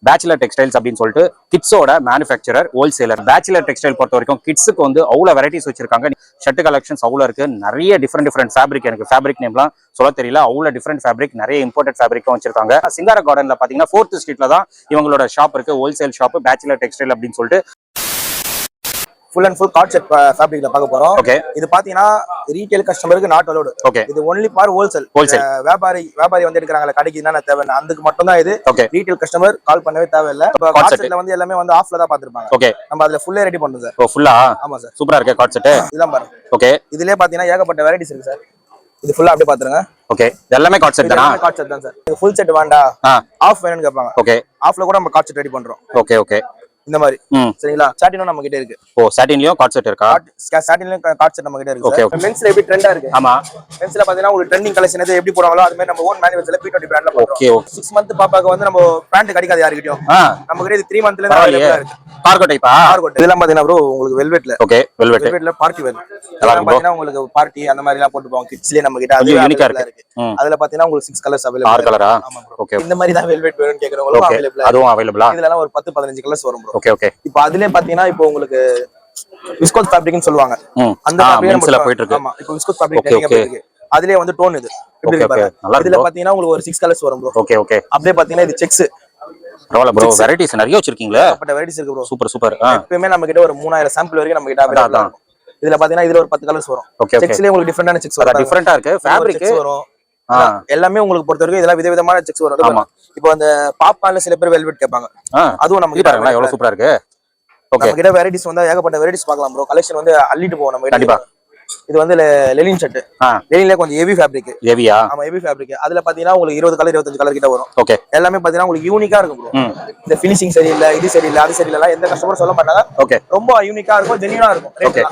Bachelor textiles அப்படின்னு சொல்லிட்டு கிட்ஸோட manufacturer wholesaler. Bachelor textile பொறுத்த வரைக்கும் கிட்ஸுக்கு வந்து அவ்வளவு வெரைட்டிஸ் வச்சிருக்காங்க. ஷர்ட் கலெக்ஷன்ஸ் அவ்வளவு இருக்கு. நிறைய டிஃப்ரெண்ட் ஃபேப்ரிக், எனக்கு ஃபேப்ரிக் நேம்லாம் சொல்ல தெரியல, அவ்வளவு டிஃப்ரெண்ட் ஃபேப்ரிக், நிறைய இம்போர்ட்டட் ஃபேப்ரிக்கும் வச்சிருக்காங்க. சிங்கார கார்டன்ல பாத்தீங்கன்னா 4th ஸ்ட்ரீட்ல தான் இவங்களோட ஷாப் இருக்கு, ஹோல்சேல் ஷாப் பேச்சுலர் டெக்ஸ்டைல் அப்படின்னு சொல்லிட்டு. Full and full cord set ஃபேப்ரிக்ல பார்க்க போறோம். ஓகே, இது பாத்தீங்கன்னா ரீட்டைல் கஸ்டமருக்கு நாட் அலோடு. ஓகே, இது ஒன்லி ஃபார் ஹோல்சேல். வியாபாரி வந்து எடுக்கறாங்க கடைக்கு என்ன தேவை அதுக்கு மட்டும் தான் இது. ரீட்டைல் கஸ்டமர் கால் பண்ணவே தேவையில்லை. கார்ட் செட்ல வந்து எல்லாமே வந்து ஆஃப்ல தான் பாத்துருப்பாங்க. ஓகே, நம்ம அதுல ஃபுல்லே ரெடி பண்றோம் சார். ஓ ஃபுல்லா? ஆமா சார், சூப்பரா இருக்கு கார்ட் செட். இதெல்லாம் பாருங்க. ஓகே, இதுலயே பாத்தீங்கன்னா ஏகப்பட்ட வெரைட்டிஸ் இருக்கு சார். இது ஃபுல்லா அப்படியே பாத்துருங்க. ஓகே, எல்லாமே கார்ட் செட் தானா? கார்ட் செட் தான் சார். இது ஃபுல் செட் வேண்டாம், ஆஃப் வேணும்னு கேட்பாங்க. ஓகே, ஆஃப்ல கூட நம்ம கார்ட் செட் ரெடி பண்றோம். ஓகே ஓகே, இந்த மாதிரி சரிங்களா. சாட்டினும் நம்ம கிட்ட இருக்கு. ஓ சாட்டின்லயும் கார்ட் செட் இருக்கா? சாட்டின்லயும் கார்ட் செட் நம்ம கிட்ட இருக்கு. ஓகே, மென்ஸ்ல எப்படி ட்ரெண்டா இருக்கு? ஆமா, மென்ஸ்ல பாத்தீங்கன்னா ஒரு ட்ரெண்டிங் கலெக்ஷன் எது எப்படி போறாங்களோ அது மாதிரி நம்ம ஓன் மேனுஃபேக்சர்ல P20 பிராண்ட்ல போறோம். Okay okay. 6 மந்த் பாப்பாக்கு வந்து நம்ம பிராண்ட் கிடைக்காது யார்கிட்டயும். நம்ம கிட்ட இது 3 மந்த்ல இருந்து அவேலபிளா இருக்கு. கார்கோ டைப்பா? கார்கோ. இதெல்லாம் பாத்தீங்கன்னா ப்ரோ உங்களுக்கு வெல்வெட்ல. Okay, வெல்வெட்ல party wear. அதெல்லாம் பாத்தீங்கன்னா உங்களுக்கு பார்ட்டி அந்த மாதிரி எல்லாம் போட்டு போவாங்க. கிட்ஸ்லயே நம்ம கிட்ட அது யூனிக்கா இருக்கு. அதுல பாத்தீங்கன்னா உங்களுக்கு 6 கலர்ஸ் அவேலபிள். 6 கலரா? ஆமா ப்ரோ. ஓகே, இந்த மாதிரி தான் வெல்வெட் வேணும்னு கேக்குறவங்க அவேலபிள். அதுவும் அவேலபிளா? இதெல்லாம் ஒரு 10-15 கலர்ஸ் வரும் ப்ரோ. Okay okay. இப்போ அதுலயே பாத்தீங்கன்னா இப்போ உங்களுக்கு விஸ்கோஸ் ஃபேப்ரிக்னு சொல்லுவாங்க. அந்த ஃபேப்ரிக்ல போயிட்டு இருக்கு. ஆமா, இப்போ விஸ்கோஸ் ஃபேப்ரிக் ட்ரெண்டிங்கா போயிட்டு இருக்கு. அதுலயே வந்து டோன் இது இப்படி பாருங்க. இதுல பாத்தீங்கன்னா உங்களுக்கு ஒரு 6 கலர்ஸ் வரும் ப்ரோ. Okay okay. அப்படியே பாத்தீங்கன்னா இது செக்ஸ். பரவாயில்லை ப்ரோ, வெரைட்டிஸ் நிறைய வச்சிருக்கீங்களா? பட் வெரைட்டிஸ் இருக்கு ப்ரோ. Super super. எப்பவுமே நம்ம கிட்ட ஒரு 3000 சாம்பிள் வரைக்கும் நம்ம கிட்ட அவேலபிளா இருக்கும். இதுல பாத்தீங்கன்னா இதுல ஒரு 10 கலர்ஸ் வரும். செக்ஸ்லயே உங்களுக்கு டிஃபரெண்டான செக்ஸ் வரும். டிஃபரெண்டா இருக்கு ஃபேப்ரிக் வரும். எல்லாமே உங்களுக்கு பொறுத்த வரைக்கும் இதெல்லாம் விதவிதமான செக்ஸ் வரும். ஆமா, இப்போ அந்த பாப்கார்ன்ல சில பேர் வெல்வெட் கேட்பாங்க. அதுவும் நம்ம கிட்ட பாருங்க எவ்வளவு சூப்பரா இருக்கு. ஓகே, நம்ம கிட்ட வெரைட்டிஸ் வந்து ஏகப்பட்ட வெரைட்டிஸ் பார்க்கலாம் ப்ரோ. கலெக்ஷன் வந்து அள்ளிட்டு போவோம் நம்ம. கண்டிப்பா. இது வந்து லெனின் ஷர்ட். லெனின்ல கொஞ்சம் ஹெவி ஃபேப்ரிக். ஹெவியா? ஆமா, ஹெவி ஃபேப்ரிக். அதுல பாத்தீங்கன்னா உங்களுக்கு 20 கலர் 25 கலர் கிட்ட வரும். ஓகே, எல்லாமே பாத்தீங்கன்னா உங்களுக்கு யூனிக்கா இருக்கும் ப்ரோ. இந்த ஃபினிஷிங் சரியில்லை, இது சரியில்லை, அது சரியில்லை, எந்த கஸ்டமரும் சொல்ல மாட்டாங்க. ஓகே, ரொம்ப யூனிக்கா இருக்கும், ஜென்யூனா இருக்கும். ஓகே.